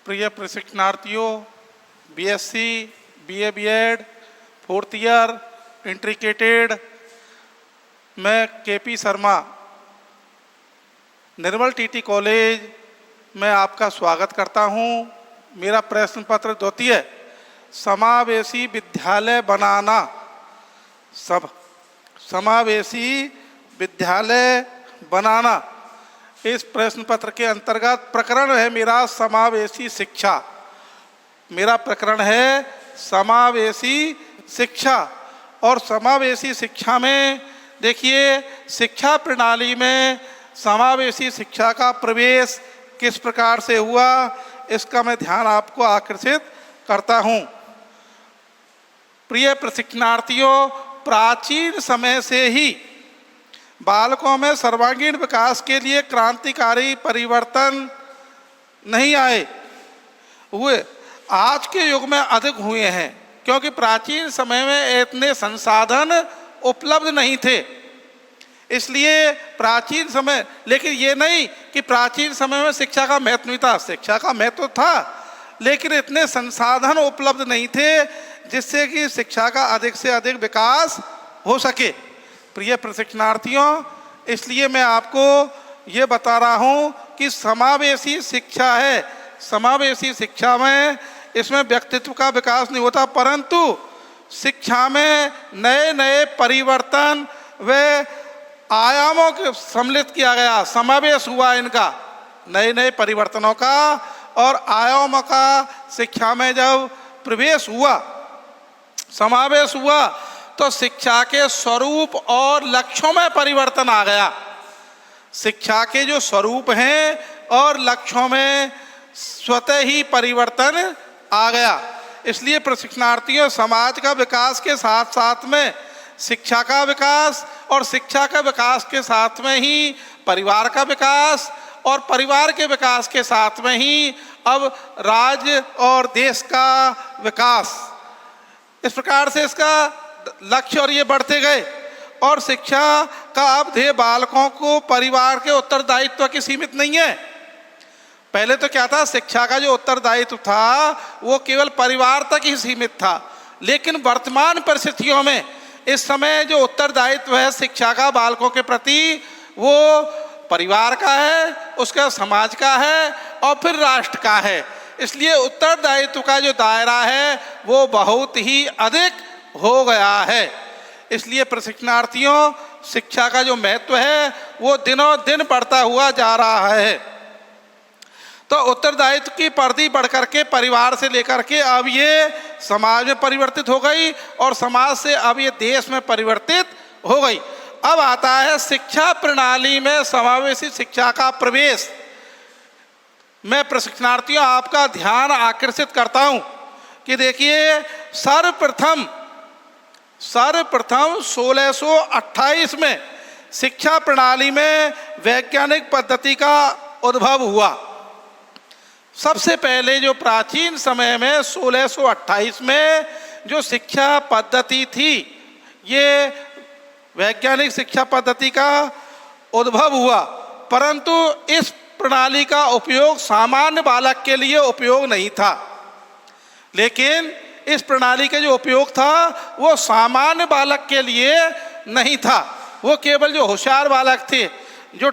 प्रिय प्रशिक्षणार्थियों, BSc, BA, BEd, 4th year, integrated, मैं KP Sharma, Nirmal TT college में आपका स्वागत करता हूं। मेरा प्रश्न पत्र द्वितीय, समावेशी विद्यालय बनाना। समावेशी विद्यालय बनाना, इस प्रश्न पत्र के अंतर्गत प्रकरण है मेरा समावेशी शिक्षा। मेरा प्रकरण है समावेशी शिक्षा। और समावेशी शिक्षा में देखिए, शिक्षा प्रणाली में समावेशी शिक्षा का प्रवेश किस प्रकार से हुआ, इसका मैं ध्यान आपको आकर्षित करता हूँ। प्रिय प्रशिक्षणार्थियों, प्राचीन समय से ही बालकों में सर्वांगीण विकास के लिए क्रांतिकारी परिवर्तन नहीं हुए, आज के युग में अधिक हुए हैं, क्योंकि प्राचीन समय में इतने संसाधन उपलब्ध नहीं थे। इसलिए प्राचीन समय, लेकिन ये नहीं कि प्राचीन समय में शिक्षा का महत्व नहीं था, शिक्षा का महत्व था, लेकिन इतने संसाधन उपलब्ध नहीं थे जिससे कि शिक्षा का अधिक से अधिक विकास हो सके। प्रिय प्रशिक्षणार्थियों, इसलिए मैं आपको ये बता रहा हूँ कि समावेशी शिक्षा है। समावेशी शिक्षा में इसमें व्यक्तित्व का विकास नहीं होता, परंतु शिक्षा में नए नए परिवर्तन व आयामों के सम्मिलित किया गया, समावेश हुआ इनका, नए नए परिवर्तनों का और आयामों का शिक्षा में जब प्रवेश हुआ, समावेश हुआ, तो शिक्षा के स्वरूप और लक्ष्यों में परिवर्तन आ गया। शिक्षा के जो स्वरूप हैं और लक्ष्यों में स्वतः ही परिवर्तन आ गया। इसलिए प्रशिक्षणार्थियों, समाज का विकास के साथ साथ में शिक्षा का विकास, और शिक्षा का विकास के साथ में ही परिवार का विकास, और परिवार के विकास के साथ में ही अब राज्य और देश का विकास, इस प्रकार से इसका लक्ष्य और ये बढ़ते गए। और शिक्षा का अब ध्येय बालकों को परिवार के उत्तरदायित्व की सीमित नहीं है। पहले तो क्या था, शिक्षा का जो उत्तरदायित्व था वो केवल परिवार तक ही सीमित था, लेकिन वर्तमान परिस्थितियों में इस समय जो उत्तरदायित्व है शिक्षा का बालकों के प्रति, वो परिवार का है, उसका समाज का है और फिर राष्ट्र का है। इसलिए उत्तरदायित्व का जो दायरा है वो बहुत ही अधिक हो गया है। इसलिए प्रशिक्षणार्थियों, शिक्षा का जो महत्व है वो दिनों दिन बढ़ता हुआ जा रहा है। तो उत्तरदायित्व की परिधि बढ़ करके परिवार से लेकर के अब ये समाज में परिवर्तित हो गई, और समाज से अब ये देश में परिवर्तित हो गई। अब आता है शिक्षा प्रणाली में समावेशी शिक्षा का प्रवेश। मैं प्रशिक्षणार्थियों आपका ध्यान आकर्षित करता हूँ कि देखिए, सर्वप्रथम 1628 में शिक्षा प्रणाली में वैज्ञानिक पद्धति का उद्भव हुआ। सबसे पहले जो प्राचीन समय में 1628 में जो शिक्षा पद्धति थी, ये वैज्ञानिक शिक्षा पद्धति का उद्भव हुआ, परंतु इस प्रणाली का उपयोग सामान्य बालक के लिए उपयोग नहीं था। लेकिन इस प्रणाली का जो उपयोग था वो सामान्य बालक के लिए नहीं था, वो केवल जो होशियार बालक थे, जो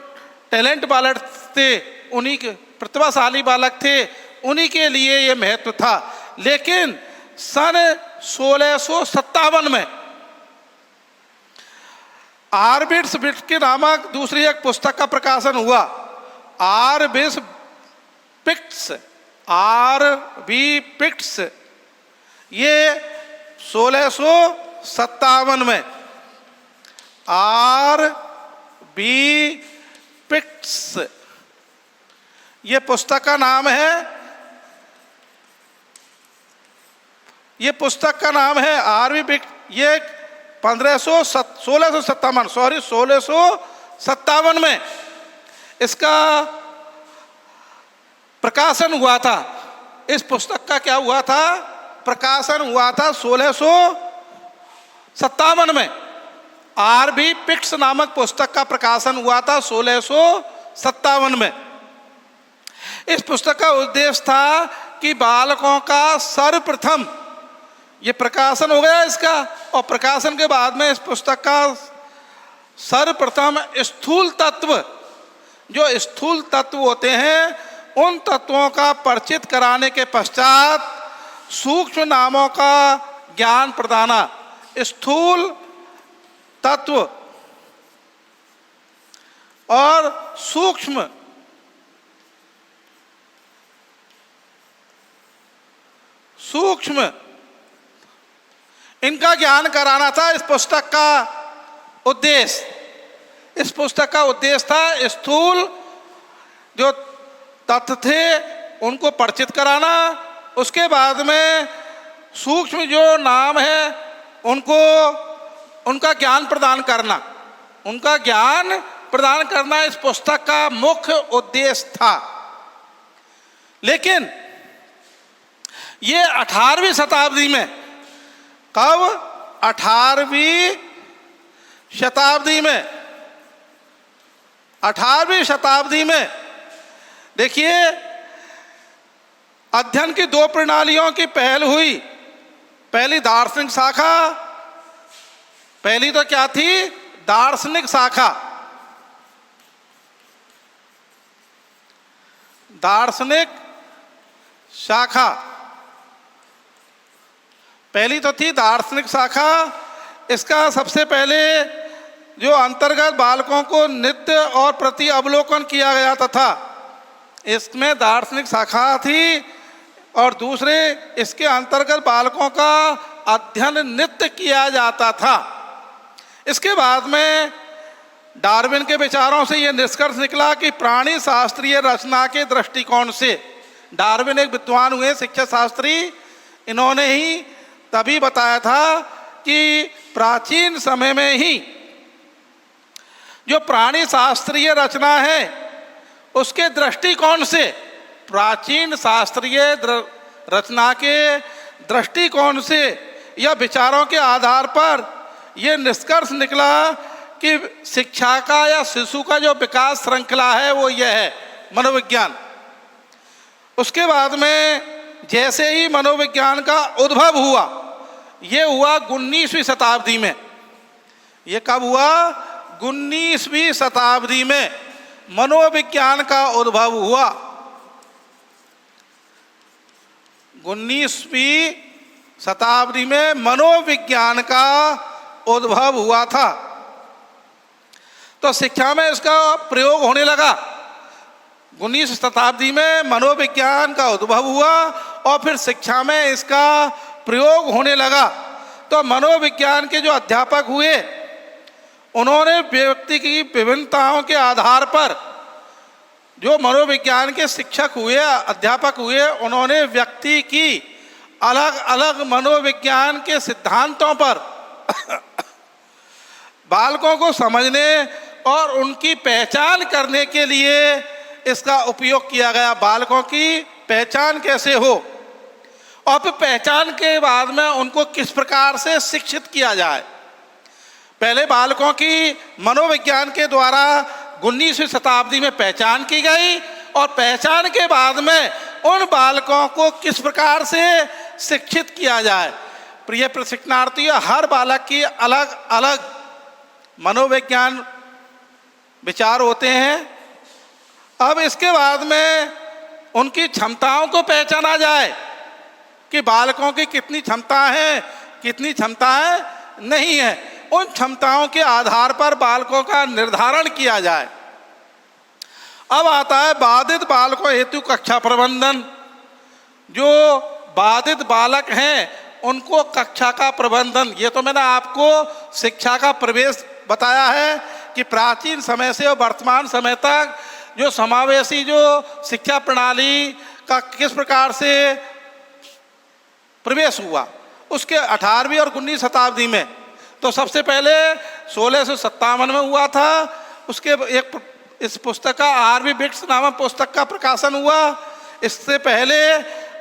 टैलेंट बालक थे, उन्हीं के प्रतिभाशाली बालक थे, उन्हीं के लिए ये महत्व था। लेकिन सन 1657 में आर्बिट्स के नामक दूसरी एक पुस्तक का प्रकाशन हुआ। आर्बिट्स ये 1657 में आर्बिट्स, ये पुस्तक का नाम है, ये पुस्तक का नाम है आर्बिट्स। ये 1657 में इसका प्रकाशन हुआ था। इस पुस्तक का क्या हुआ था, प्रकाशन हुआ था 1657 में। आर्बिट्स नामक पुस्तक का प्रकाशन हुआ था 1657 में। इस पुस्तक का उद्देश्य था कि बालकों का सर्वप्रथम, ये प्रकाशन हो गया इसका, और प्रकाशन के बाद में इस पुस्तक का सर्वप्रथम स्थूल तत्व, जो स्थूल तत्व होते हैं उन तत्वों का परिचित कराने के पश्चात सूक्ष्म नामों का ज्ञान प्रदाना। स्थूल तत्व और सूक्ष्म इनका ज्ञान कराना था इस पुस्तक का उद्देश्य। इस पुस्तक का उद्देश्य था स्थूल जो तत्व थे उनको परिचित कराना, उसके बाद में सूक्ष्म जो नाम है उनको उनका ज्ञान प्रदान करना, उनका ज्ञान प्रदान करना इस पुस्तक का मुख्य उद्देश्य था। लेकिन ये 18वीं शताब्दी में, कब? 18वीं शताब्दी में, 18वीं शताब्दी में देखिए अध्ययन की दो प्रणालियों की पहल हुई। पहली दार्शनिक शाखा, पहली तो क्या थी? दार्शनिक शाखा। दार्शनिक शाखा पहली तो थी दार्शनिक शाखा। इसका सबसे पहले जो अंतर्गत बालकों को नित्य और प्रति अवलोकन किया गया था, इसमें दार्शनिक शाखा थी। और दूसरे इसके अंतर्गत बालकों का अध्ययन नित्य किया जाता था। इसके बाद में डार्विन के विचारों से यह निष्कर्ष निकला कि प्राणी शास्त्रीय रचना के दृष्टिकोण से, डार्विन एक विद्वान हुए शिक्षा शास्त्री, इन्होंने ही तभी बताया था कि प्राचीन समय में ही जो प्राणी शास्त्रीय रचना है उसके दृष्टिकोण से, प्राचीन शास्त्रीय रचना के दृष्टिकोण से या विचारों के आधार पर यह निष्कर्ष निकला कि शिक्षा का या शिशु का जो विकास श्रृंखला है वो यह है मनोविज्ञान। उसके बाद में जैसे ही मनोविज्ञान का उद्भव हुआ, ये हुआ 19वीं शताब्दी में। ये कब हुआ? 19वीं शताब्दी में मनोविज्ञान का उद्भव हुआ। 19वीं शताब्दी में मनोविज्ञान का उद्भव हुआ था। तो शिक्षा में इसका प्रयोग होने लगा। 19वीं शताब्दी में मनोविज्ञान का उद्भव हुआ और फिर शिक्षा में इसका प्रयोग होने लगा। तो मनोविज्ञान के जो अध्यापक हुए, उन्होंने व्यक्ति की विभिन्नताओं के आधार पर, जो मनोविज्ञान के शिक्षक हुए, अध्यापक हुए, उन्होंने व्यक्ति की अलग अलग मनोविज्ञान के सिद्धांतों पर बालकों को समझने और उनकी पहचान करने के लिए इसका उपयोग किया गया। बालकों की पहचान कैसे हो और फिर पहचान के बाद में उनको किस प्रकार से शिक्षित किया जाए। पहले बालकों की मनोविज्ञान के द्वारा 19वीं शताब्दी में पहचान की गई और पहचान के बाद में उन बालकों को किस प्रकार से शिक्षित किया जाए। प्रिय प्रशिक्षणार्थियों, हर बालक की अलग अलग मनोविज्ञान विचार होते हैं। अब इसके बाद में उनकी क्षमताओं को पहचाना जाए कि बालकों की कितनी क्षमता है, कितनी क्षमताएं नहीं है। उन क्षमताओं के आधार पर बालकों का निर्धारण किया जाए। अब आता है बाधित बालकों हेतु कक्षा प्रबंधन। जो बाधित बालक हैं उनको कक्षा का प्रबंधन, ये तो मैंने आपको शिक्षा का प्रवेश बताया है कि प्राचीन समय से और वर्तमान समय तक जो समावेशी जो शिक्षा प्रणाली का किस प्रकार से प्रवेश हुआ, उसके 18वीं और 19वीं शताब्दी में। तो सबसे पहले 1657 में हुआ था। उसके एक इस पुस्तक का आरवी बिट्स नामक पुस्तक का प्रकाशन हुआ। इससे पहले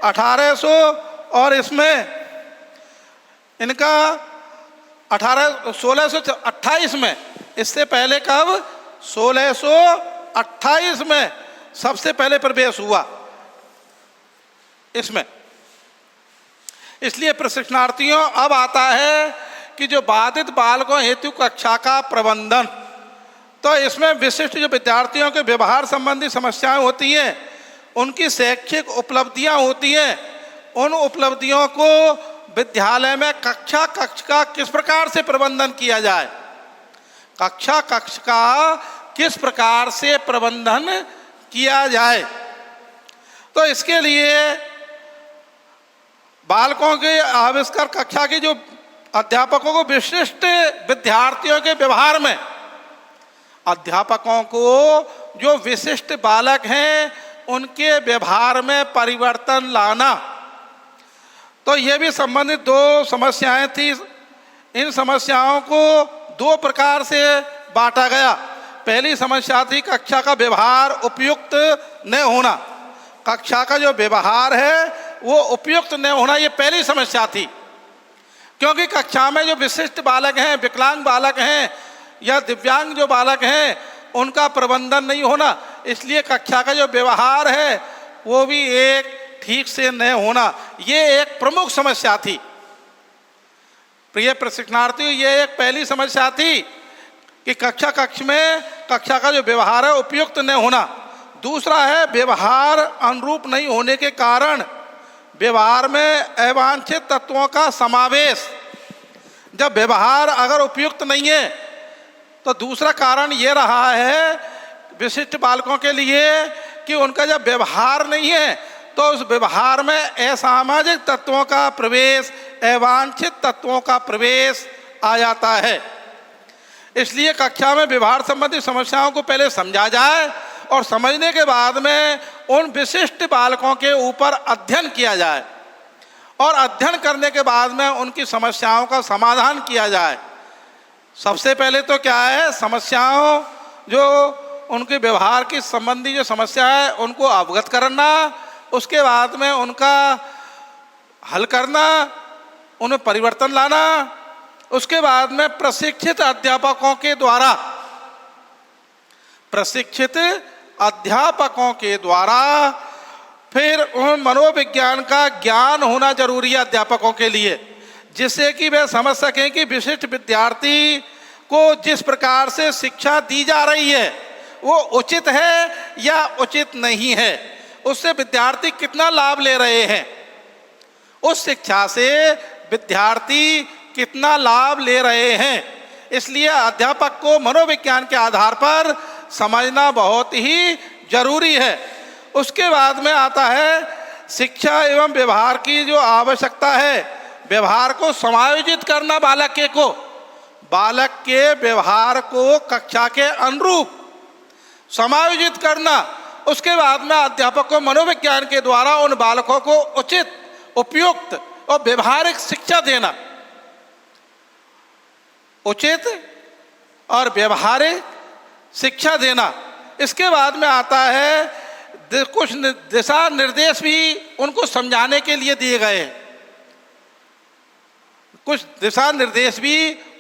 1800 और इसमें इनका 1628 में, इससे पहले कब? 1628 में सबसे पहले प्रवेश हुआ। इसमें। इसलिए प्रशिक्षणार्थियों अब आता है कि जो बाधित बालकों हेतु कक्षा का प्रबंधन, तो इसमें विशिष्ट जो विद्यार्थियों के व्यवहार संबंधी समस्याएं होती हैं, उनकी शैक्षिक उपलब्धियां होती हैं, उन उपलब्धियों को विद्यालय में कक्षा कक्ष का किस प्रकार से प्रबंधन किया जाए, कक्षा कक्ष का किस प्रकार से प्रबंधन किया जाए। तो इसके लिए बालकों के आविष्कार कक्षा की जो अध्यापकों को विशिष्ट विद्यार्थियों के व्यवहार में, अध्यापकों को जो विशिष्ट बालक हैं उनके व्यवहार में परिवर्तन लाना। तो ये भी संबंधित दो समस्याएं थी। इन समस्याओं को दो प्रकार से बांटा गया। पहली समस्या थी कक्षा का व्यवहार उपयुक्त न होना। कक्षा का जो व्यवहार है वो उपयुक्त न होना, ये पहली समस्या थी। क्योंकि कक्षा में जो विशिष्ट बालक हैं, विकलांग बालक हैं या दिव्यांग जो बालक हैं, उनका प्रबंधन नहीं होना, इसलिए कक्षा का जो व्यवहार है वो भी एक ठीक से न होना, ये एक प्रमुख समस्या थी। प्रिय प्रशिक्षणार्थियों, ये एक पहली समस्या थी कि कक्षा कक्ष में कक्षा का जो व्यवहार है उपयुक्त न होना। दूसरा है व्यवहार अनुरूप नहीं होने के कारण व्यवहार में अवांछित तत्वों का समावेश। जब व्यवहार अगर उपयुक्त नहीं है तो दूसरा कारण ये रहा है विशिष्ट बालकों के लिए कि उनका जब व्यवहार नहीं है तो उस व्यवहार में असामाजिक तत्वों का प्रवेश, अवांछित तत्वों का प्रवेश आ जाता है। इसलिए कक्षा में व्यवहार संबंधी समस्याओं को पहले समझा जाए और समझने के बाद में उन विशिष्ट बालकों के ऊपर अध्ययन किया जाए और अध्ययन करने के बाद में उनकी समस्याओं का समाधान किया जाए। सबसे पहले तो क्या है, समस्याओं जो उनके व्यवहार की संबंधी जो समस्या है उनको अवगत करना, उसके बाद में उनका हल करना, उनमें परिवर्तन लाना, उसके बाद में प्रशिक्षित अध्यापकों के द्वारा फिर उन मनोविज्ञान का ज्ञान होना जरूरी है अध्यापकों के लिए, जिससे कि वे समझ सकें कि विशिष्ट विद्यार्थी को जिस प्रकार से शिक्षा दी जा रही है वो उचित है या उचित नहीं है, उससे विद्यार्थी कितना लाभ ले रहे हैं, उस शिक्षा से विद्यार्थी कितना लाभ ले रहे हैं। इसलिए अध्यापक को मनोविज्ञान के आधार पर समझना बहुत ही जरूरी है। उसके बाद में आता है शिक्षा एवं व्यवहार की जो आवश्यकता है, व्यवहार को समायोजित करना, बालक के व्यवहार को कक्षा के अनुरूप समायोजित करना। उसके बाद में अध्यापक को मनोविज्ञान के द्वारा उन बालकों को उचित, उपयुक्त और व्यवहारिक शिक्षा देना। उचित और व्यवहारिक शिक्षा देना। इसके बाद में आता है कुछ दिशा निर्देश भी उनको समझाने के लिए दिए गए हैं। कुछ दिशा निर्देश भी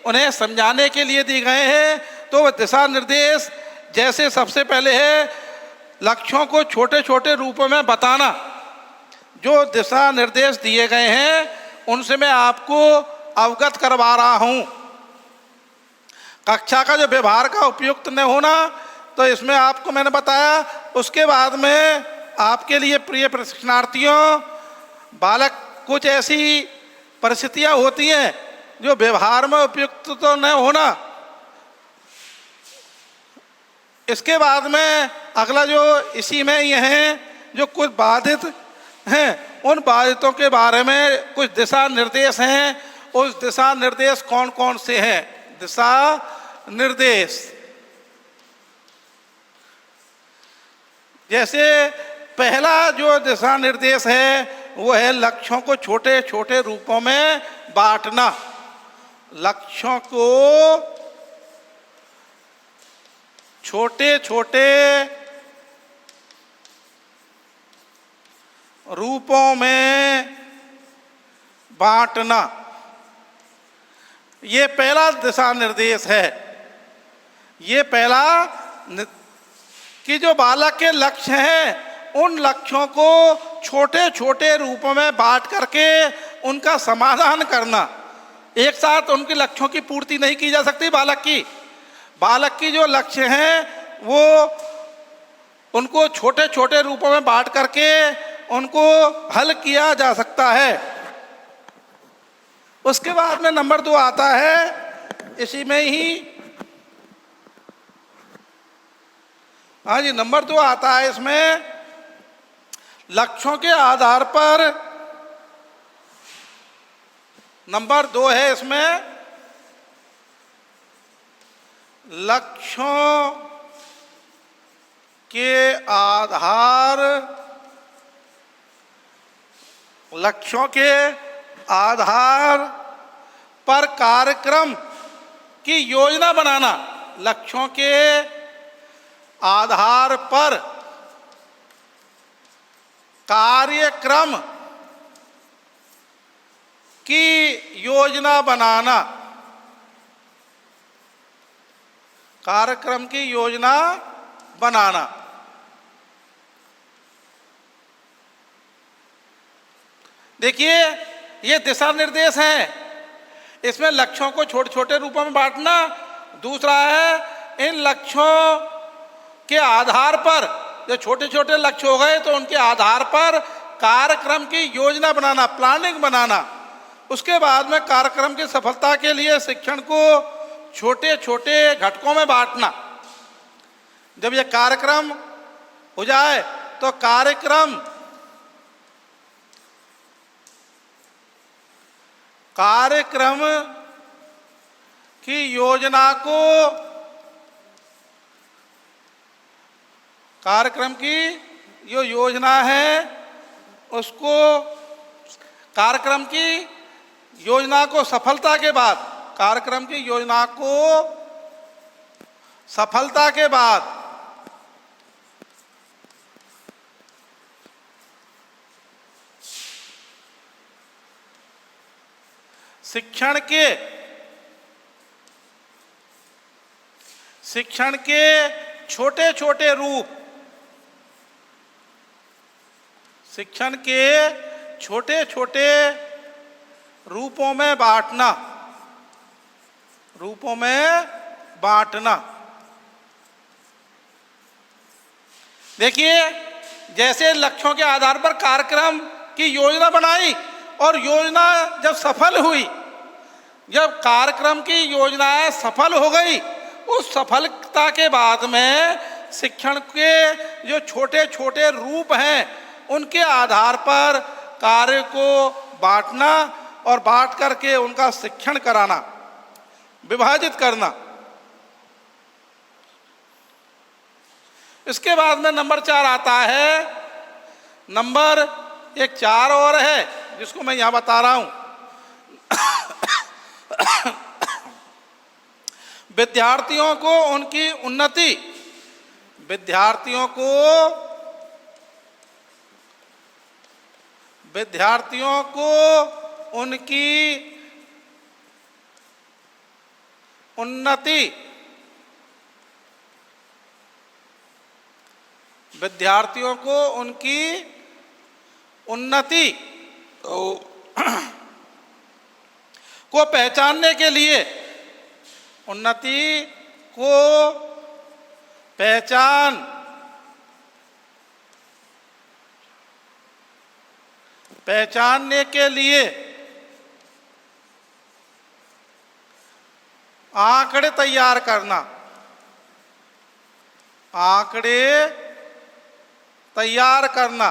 उन्हें समझाने के लिए दिए गए हैं। तो वह दिशा निर्देश जैसे सबसे पहले है लक्ष्यों को छोटे छोटे रूपों में बताना। जो दिशा निर्देश दिए गए हैं उनसे मैं आपको अवगत करवा रहा हूँ। कक्षा का जो व्यवहार का उपयुक्त न होना, तो इसमें आपको मैंने बताया। उसके बाद में आपके लिए प्रिय प्रशिक्षणार्थियों, बालक कुछ ऐसी परिस्थितियां होती हैं जो व्यवहार में उपयुक्त तो न होना। इसके बाद में अगला जो इसी में ये है जो कुछ बाधित हैं, उन बाधितों के बारे में कुछ दिशा निर्देश हैं। उस दिशा निर्देश कौन कौन से हैं? दिशा निर्देश जैसे पहला जो दिशा निर्देश है वो है लक्ष्यों को छोटे छोटे रूपों में बांटना। लक्ष्यों को छोटे छोटे रूपों में बांटना, ये पहला दिशा निर्देश है। ये पहला कि जो बालक के लक्ष्य हैं उन लक्ष्यों को छोटे छोटे रूपों में बांट करके उनका समाधान करना। एक साथ उनके लक्ष्यों की पूर्ति नहीं की जा सकती। बालक की जो लक्ष्य हैं वो उनको छोटे छोटे रूपों में बांट करके उनको हल किया जा सकता है। उसके बाद में नंबर 2 आता है, इसी में ही, हाँ जी, नंबर 2 आता है इसमें, लक्ष्यों के आधार पर। नंबर 2 है इसमें, लक्ष्यों के आधार पर कार्यक्रम की योजना बनाना। लक्ष्यों के आधार पर कार्यक्रम की योजना बनाना। कार्यक्रम की योजना बनाना। देखिए, ये दिशा निर्देश हैं। इसमें लक्ष्यों को छोटे छोटे रूपों में बांटना। दूसरा है, इन लक्ष्यों के आधार पर, जो छोटे छोटे लक्ष्य हो गए तो उनके आधार पर कार्यक्रम की योजना बनाना, प्लानिंग बनाना। उसके बाद में कार्यक्रम की सफलता के लिए शिक्षण को छोटे छोटे घटकों में बांटना। जब यह कार्यक्रम हो जाए तो कार्यक्रम की योजना को, कार्यक्रम की जो योजना है उसको, कार्यक्रम की योजना को सफलता के बाद, कार्यक्रम की योजना को सफलता के बाद शिक्षण के छोटे छोटे रूप, शिक्षण के छोटे छोटे रूपों में बांटना, रूपों में बांटना। देखिए, जैसे लक्ष्यों के आधार पर कार्यक्रम की योजना बनाई और योजना जब सफल हुई, जब कार्यक्रम की योजनाएं सफल हो गई, उस सफलता के बाद में शिक्षण के जो छोटे छोटे रूप हैं उनके आधार पर कार्य को बांटना और बांट करके उनका शिक्षण कराना, विभाजित करना। इसके बाद में नंबर 4 आता है। नंबर 4 और है जिसको मैं यहां बता रहा हूं। विद्यार्थियों को उनकी उन्नति, विद्यार्थियों को उनकी उन्नति, विद्यार्थियों को उनकी उन्नति को पहचानने के लिए, उन्नति को पहचानने के लिए आंकड़े तैयार करना, आंकड़े तैयार करना।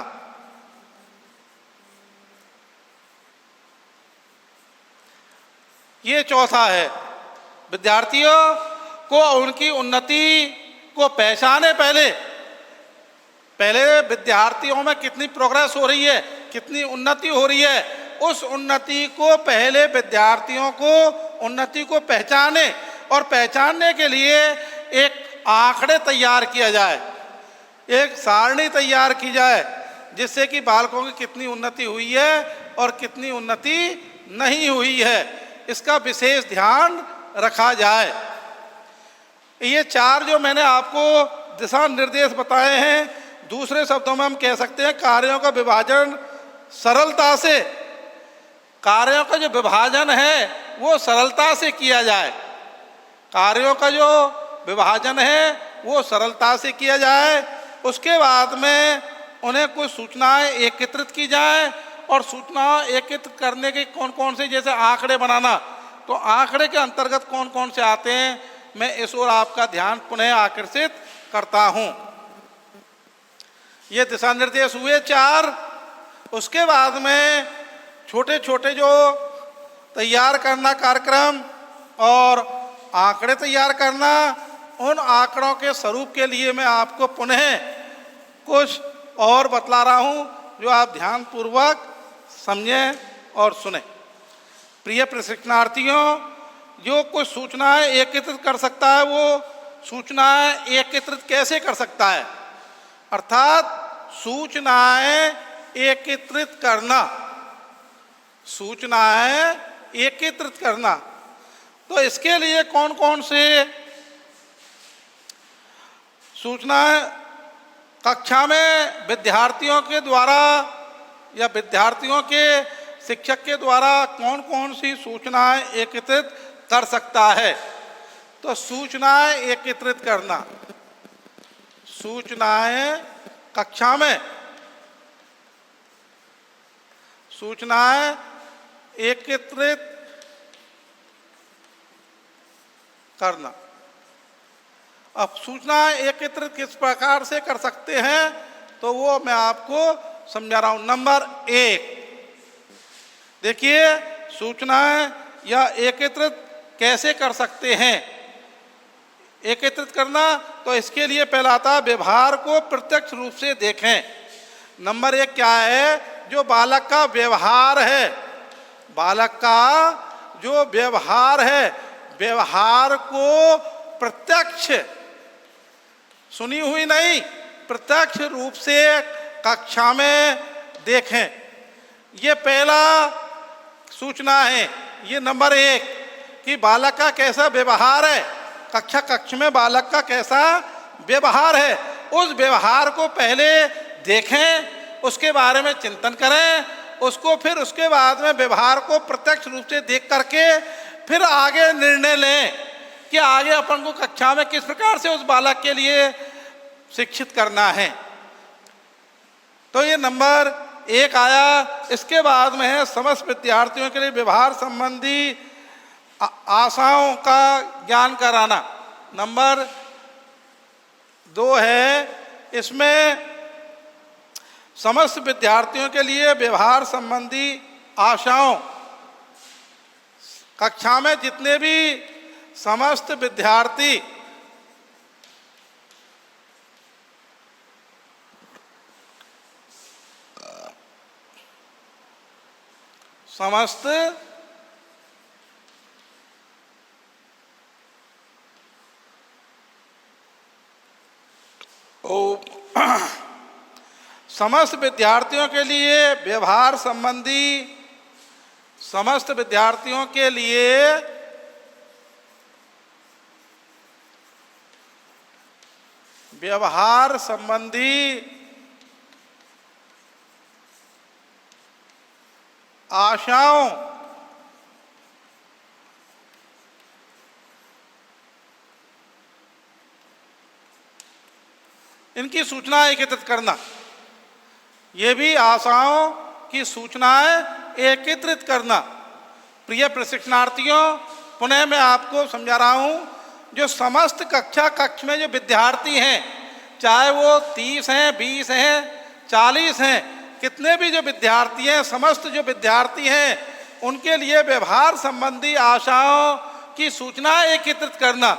ये चौथा है। विद्यार्थियों को उनकी उन्नति को पहचाने। पहले विद्यार्थियों में कितनी प्रोग्रेस हो रही है, कितनी उन्नति हो रही है, उस उन्नति को पहले विद्यार्थियों को उन्नति को पहचाने और पहचानने के लिए एक आंकड़े तैयार किया जाए, एक सारणी तैयार की जाए, जिससे कि बालकों की कितनी उन्नति हुई है और कितनी उन्नति नहीं हुई है, इसका विशेष ध्यान रखा जाए। ये 4 जो मैंने आपको दिशा निर्देश बताए हैं, दूसरे शब्दों में हम कह सकते हैं कार्यों का विभाजन सरलता से, कार्यों का जो विभाजन है वो सरलता से किया जाए, कार्यों का जो विभाजन है वो सरलता से किया जाए। उसके बाद में उन्हें कुछ सूचनाएं एकत्रित की जाए, और सूचना एकत्रित करने के कौन कौन से, जैसे आंकड़े बनाना, तो आंकड़े के अंतर्गत कौन कौन से आते हैं, मैं इस ओर आपका ध्यान पुनः आकर्षित करता हूं। ये दिशा निर्देश हुए 4। उसके बाद में छोटे छोटे जो तैयार करना कार्यक्रम और आंकड़े तैयार करना, उन आंकड़ों के स्वरूप के लिए मैं आपको पुनः कुछ और बतला रहा हूं, जो आप ध्यानपूर्वक समझें और सुने। प्रिय प्रशिक्षणार्थियों, जो कुछ सूचनाएं एकत्रित कर सकता है वो सूचनाएं एकत्रित कैसे कर सकता है, अर्थात सूचनाएं एकत्रित करना, सूचनाएं एकत्रित करना। तो इसके लिए कौन कौन से सूचनाएं कक्षा में विद्यार्थियों के द्वारा या विद्यार्थियों के शिक्षक के द्वारा कौन कौन सी सूचनाएं एकत्रित कर सकता है। तो सूचनाएं एकत्रित करना, सूचनाएं कक्षा में सूचनाएं एकत्रित करना। अब सूचनाएं एकत्रित किस प्रकार से कर सकते हैं, तो वो मैं आपको समझा रहा हूं। नंबर 1, देखिए सूचनाएं या एकत्रित कैसे कर सकते हैं। एकत्रित करना, तो इसके लिए पहला आता है व्यवहार को प्रत्यक्ष रूप से देखें। नंबर 1 क्या है, जो बालक का व्यवहार है, बालक का जो व्यवहार है, व्यवहार को प्रत्यक्ष, सुनी हुई नहीं, प्रत्यक्ष रूप से कक्षा में देखें। ये पहला सूचना है। ये नंबर 1 कि बालक का कैसा व्यवहार है, कक्ष में बालक का कैसा व्यवहार है, उस व्यवहार को पहले देखें, उसके बारे में चिंतन करें, उसको फिर उसके बाद में व्यवहार को प्रत्यक्ष रूप से देख करके फिर आगे निर्णय लें कि आगे अपन को कक्षा में किस प्रकार से उस बालक के लिए शिक्षित करना है। तो ये नंबर 1 आया। इसके बाद में है समस्त विद्यार्थियों के लिए व्यवहार संबंधी आशाओं का ज्ञान कराना। नंबर 2 है, इसमें समस्त विद्यार्थियों के लिए व्यवहार संबंधी आशाओं, कक्षा में जितने भी समस्त विद्यार्थी समस्त समस्त विद्यार्थियों के लिए व्यवहार संबंधी, समस्त विद्यार्थियों के लिए व्यवहार संबंधी आशाओं, इनकी सूचना एकत्रित करना। ये भी आशाओं की सूचनाएं एकत्रित करना। प्रिय प्रशिक्षणार्थियों, पुनः मैं आपको समझा रहा हूं, जो समस्त कक्ष में जो विद्यार्थी हैं, चाहे वो 30 हैं, 20 हैं, 40 हैं, कितने भी जो विद्यार्थी हैं, समस्त जो विद्यार्थी हैं, उनके लिए व्यवहार संबंधी आशाओं की सूचना एकत्रित करना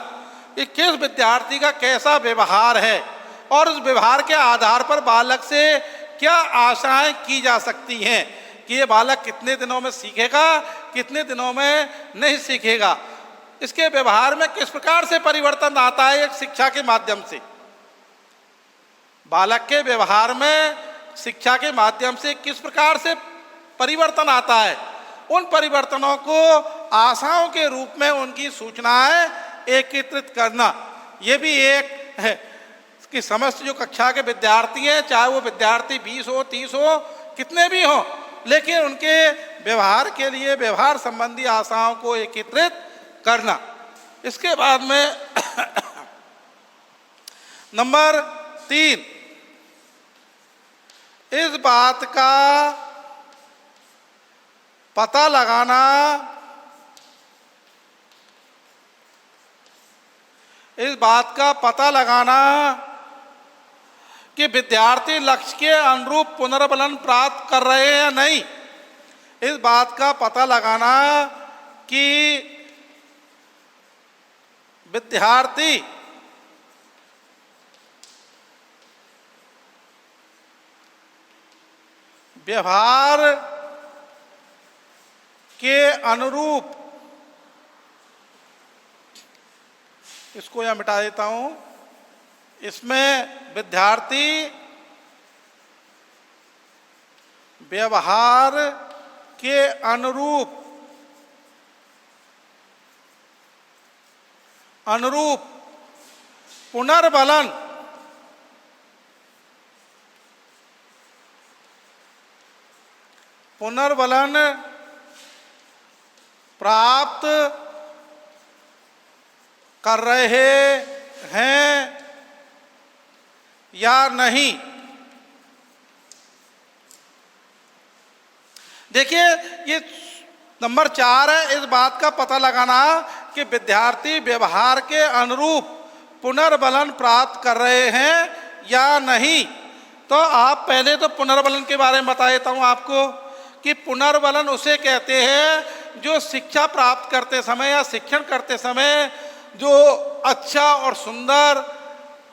कि किस विद्यार्थी का कैसा व्यवहार है और उस व्यवहार के आधार पर बालक से क्या आशाएं की जा सकती हैं कि ये बालक कितने दिनों में सीखेगा, कितने दिनों में नहीं सीखेगा, इसके व्यवहार में किस प्रकार से परिवर्तन आता है एक शिक्षा के माध्यम से। बालक के व्यवहार में शिक्षा के माध्यम से किस प्रकार से परिवर्तन आता है, उन परिवर्तनों को आशाओं के रूप में उनकी सूचनाएं एकत्रित करना, ये भी एक है। कि समस्त जो कक्षा के विद्यार्थी हैं, चाहे वो विद्यार्थी 20 हो, 30 हो, कितने भी हों, लेकिन उनके व्यवहार के लिए व्यवहार संबंधी आशाओं को एकीकृत करना। इसके बाद में नंबर 3, इस बात का पता लगाना, इस बात का पता लगाना कि विद्यार्थी लक्ष्य के अनुरूप पुनर्बलन प्राप्त कर रहे हैं या नहीं। इस बात का पता लगाना कि विद्यार्थी व्यवहार के अनुरूप, इसको यहां मिटा देता हूं, इसमें विद्यार्थी व्यवहार के अनुरूप पुनर्बलन प्राप्त कर रहे हैं या नहीं। देखिए, ये नंबर 4 है, इस बात का पता लगाना कि विद्यार्थी व्यवहार के अनुरूप पुनर्बलन प्राप्त कर रहे हैं या नहीं। तो आप पहले तो पुनर्बलन के बारे में बता देता हूं आपको कि पुनर्बलन उसे कहते हैं जो शिक्षा प्राप्त करते समय या शिक्षण करते समय जो अच्छा और सुंदर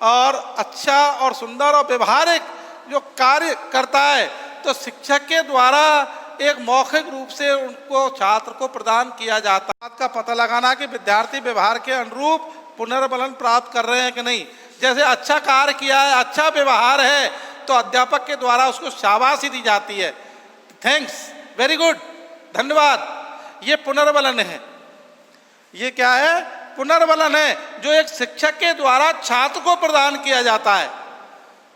और व्यवहारिक जो कार्य करता है, तो शिक्षक के द्वारा एक मौखिक रूप से उनको छात्र को प्रदान किया जाता है। बात का पता लगाना कि विद्यार्थी व्यवहार के अनुरूप पुनर्बलन प्राप्त कर रहे हैं कि नहीं। जैसे अच्छा कार्य किया है, अच्छा व्यवहार है, तो अध्यापक के द्वारा उसको शाबाशी दी जाती है, थैंक्स, वेरी गुड, धन्यवाद। ये पुनर्बलन है। ये क्या है? पुनर्बलन है, जो एक शिक्षक के द्वारा छात्र को प्रदान किया जाता है।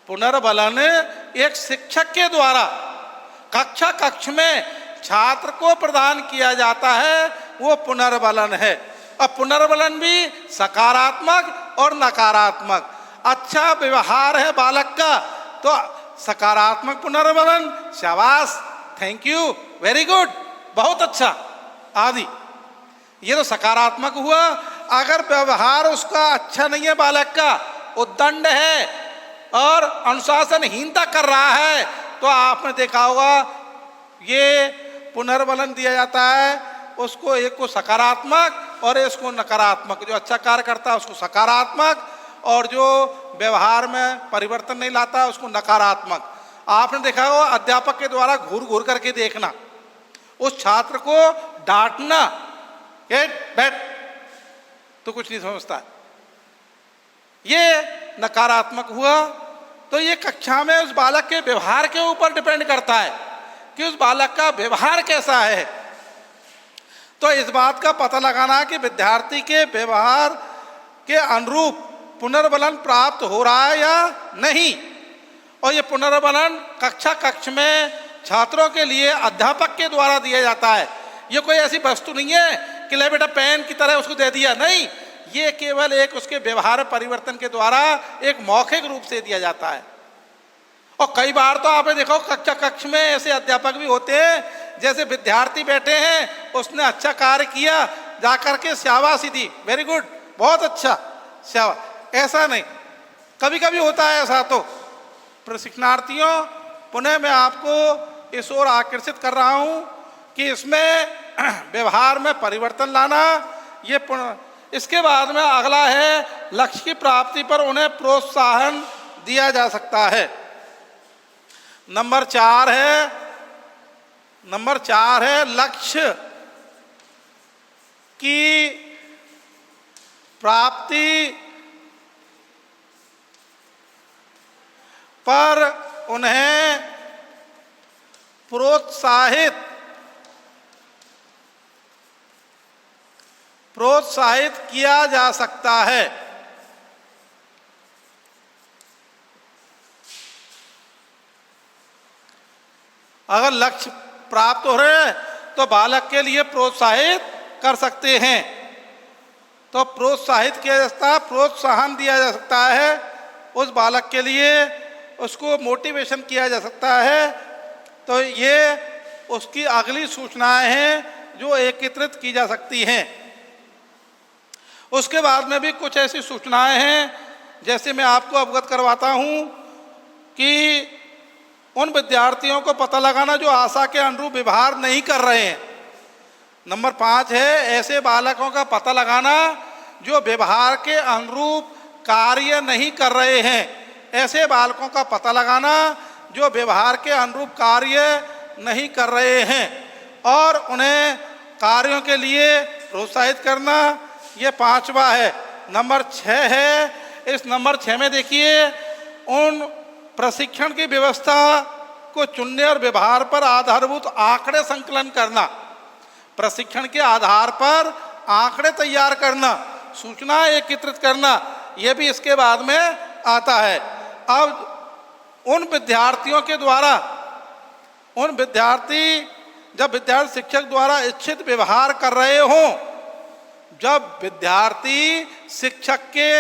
पुनर्बलन एक शिक्षक के द्वारा कक्ष में छात्र को प्रदान किया जाता है, वो पुनर्बलन है। अब पुनर्बलन भी सकारात्मक और नकारात्मक। अच्छा व्यवहार है बालक का तो सकारात्मक पुनर्बलन, शाबाश, थैंक यू, वेरी गुड, बहुत अच्छा आदि, ये तो सकारात्मक हुआ। अगर व्यवहार उसका अच्छा नहीं है, बालक का उद्दंड है और अनुशासनहीनता कर रहा है, तो आपने देखा होगा ये पुनर्बलन दिया जाता है उसको, एक को सकारात्मक और इसको नकारात्मक। जो अच्छा कार्य करता है उसको सकारात्मक, और जो व्यवहार में परिवर्तन नहीं लाता उसको नकारात्मक। आपने देखा होगा अध्यापक के द्वारा घूर घूर करके देखना, उस छात्र को डांटना, बैठ, तो कुछ नहीं समझता, ये नकारात्मक हुआ। तो ये कक्षा में उस बालक के व्यवहार के ऊपर डिपेंड करता है कि उस बालक का व्यवहार कैसा है। तो इस बात का पता लगाना कि विद्यार्थी के व्यवहार के अनुरूप पुनर्बलन प्राप्त हो रहा है या नहीं। और ये पुनर्बलन कक्ष में छात्रों के लिए अध्यापक के द्वारा दिया जाता है। ये कोई ऐसी वस्तु नहीं है कि ले बेटा पेन की तरह उसको दे दिया, नहीं, ये केवल एक उसके व्यवहार परिवर्तन के द्वारा एक मौखिक रूप से दिया जाता है। और कई बार तो आपने देखो कक्ष में ऐसे अध्यापक भी होते हैं, जैसे विद्यार्थी बैठे हैं, उसने अच्छा कार्य किया, जाकर के शाबाशी दी, वेरी गुड, बहुत अच्छा, शाबाश। ऐसा नहीं, कभी कभी होता है ऐसा। तो प्रशिक्षणार्थियों, पुनः मैं आपको इस ओर आकर्षित कर रहा हूं कि इसमें व्यवहार में परिवर्तन लाना, ये इसके बाद में अगला है लक्ष्य की प्राप्ति पर उन्हें प्रोत्साहन दिया जा सकता है। नंबर 4 है लक्ष्य की प्राप्ति पर उन्हें प्रोत्साहित किया जा सकता है। अगर लक्ष्य प्राप्त हो रहे हैं तो बालक के लिए प्रोत्साहित कर सकते हैं। तो प्रोत्साहित किया जा सकता है, प्रोत्साहन दिया जा सकता है उस बालक के लिए, उसको मोटिवेशन किया जा सकता है। तो ये उसकी अगली सूचनाएं हैं जो एकत्रित की जा सकती हैं। उसके बाद में भी कुछ ऐसी सूचनाएं हैं, जैसे मैं आपको अवगत करवाता हूं कि उन विद्यार्थियों को पता लगाना जो आशा के अनुरूप व्यवहार नहीं कर रहे हैं। नंबर 5 है ऐसे बालकों का पता लगाना जो व्यवहार के अनुरूप कार्य नहीं कर रहे हैं। ऐसे बालकों का पता लगाना जो व्यवहार के अनुरूप कार्य नहीं कर रहे हैं और उन्हें कार्यों के लिए प्रोत्साहित करना, ये 5वां है। नंबर 6 है, इस नंबर 6 में देखिए, उन प्रशिक्षण की व्यवस्था को चुनने और व्यवहार पर आधारभूत आंकड़े संकलन करना, प्रशिक्षण के आधार पर आंकड़े तैयार करना, सूचना एकत्रित करना, यह भी इसके बाद में आता है। अब उन विद्यार्थियों के द्वारा, जब विद्यार्थी शिक्षक द्वारा इच्छित व्यवहार कर रहे हों, जब विद्यार्थी शिक्षक के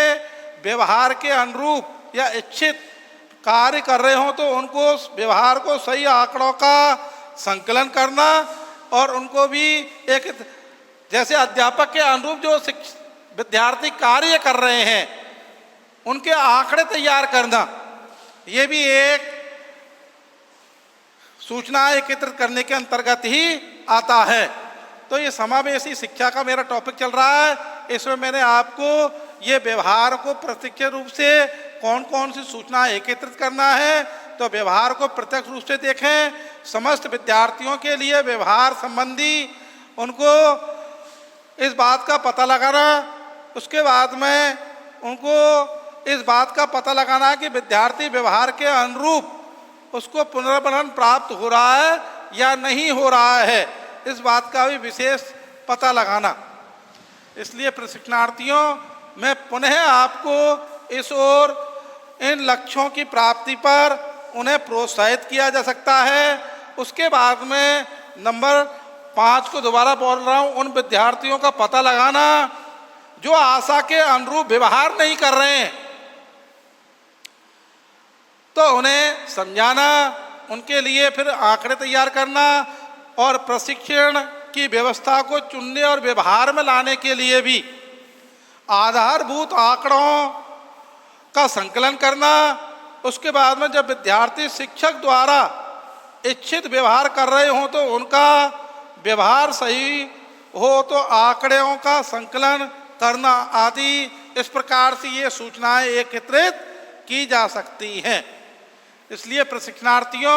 व्यवहार के अनुरूप या इच्छित कार्य कर रहे हों, तो उनको व्यवहार को सही आंकड़ों का संकलन करना और उनको भी एक, जैसे अध्यापक के अनुरूप जो विद्यार्थी कार्य कर रहे हैं उनके आंकड़े तैयार करना, ये भी एक सूचना एकत्रित करने के अंतर्गत ही आता है। तो ये समावेशी शिक्षा का मेरा टॉपिक चल रहा है। इसमें मैंने आपको ये व्यवहार को प्रत्यक्ष रूप से कौन कौन सी सूचना एकत्रित करना है, तो व्यवहार को प्रत्यक्ष रूप से देखें, समस्त विद्यार्थियों के लिए व्यवहार संबंधी उनको इस बात का पता लगाना, उसके बाद में उनको इस बात का पता लगाना कि विद्यार्थी व्यवहार के अनुरूप उसको पुनर्मनन प्राप्त हो रहा है या नहीं हो रहा है, इस बात का भी विशेष पता लगाना। इसलिए प्रशिक्षणार्थियों, मैं पुनः आपको इस ओर इन लक्ष्यों की प्राप्ति पर उन्हें प्रोत्साहित किया जा सकता है। उसके बाद में नंबर 5 को दोबारा बोल रहा हूँ, उन विद्यार्थियों का पता लगाना जो आशा के अनुरूप व्यवहार नहीं कर रहे हैं, तो उन्हें समझाना, उनके लिए फिर आंकड़े तैयार करना और प्रशिक्षण की व्यवस्था को चुनने और व्यवहार में लाने के लिए भी आधारभूत आंकड़ों का संकलन करना। उसके बाद में जब विद्यार्थी शिक्षक द्वारा इच्छित व्यवहार कर रहे हों तो उनका व्यवहार सही हो तो आंकड़ों का संकलन करना आदि, इस प्रकार से ये सूचनाएं एकत्रित की जा सकती हैं। इसलिए प्रशिक्षणार्थियों,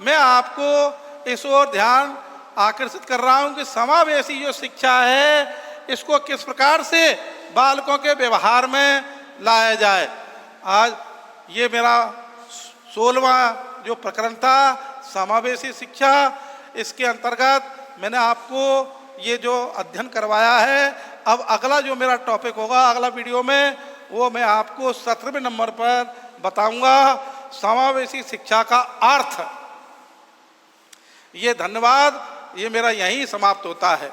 मैं आपको इस ओर ध्यान आकर्षित कर रहा हूँ कि समावेशी जो शिक्षा है इसको किस प्रकार से बालकों के व्यवहार में लाया जाए। आज ये मेरा 16वां जो प्रकरण था समावेशी शिक्षा, इसके अंतर्गत मैंने आपको ये जो अध्ययन करवाया है। अब अगला जो मेरा टॉपिक होगा अगला वीडियो में, वो मैं आपको 17वें नंबर पर बताऊंगा, समावेशी शिक्षा का अर्थ। ये धन्यवाद, ये मेरा यहीं समाप्त होता है।